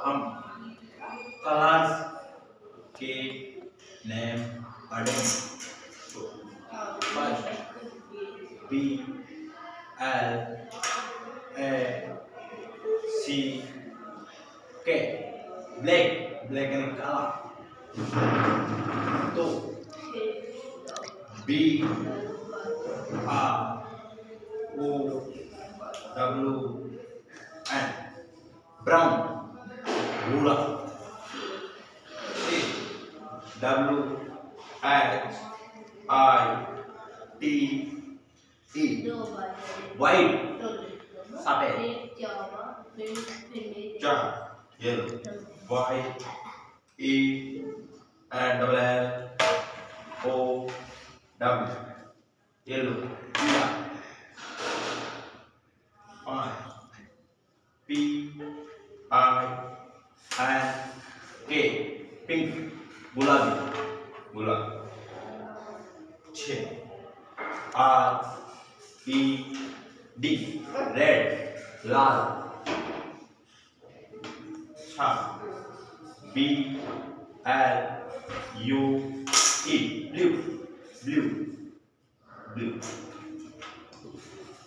हम कलर्स के नेम पढ़ेंगे। तो फर्स्ट BLACK, ब्लैक, ब्लैक यानी काला। तो BROWN, ब्राउन, भूरा। WHITE, वाइट, सफेद। येलो, YELLOW, येलो, पीला। PINK, पिंक, गुलाबी, गुलाब। 6 RED, रेड, लाल। 7 BLUE, ब्लू, ब्लू, ब्लू।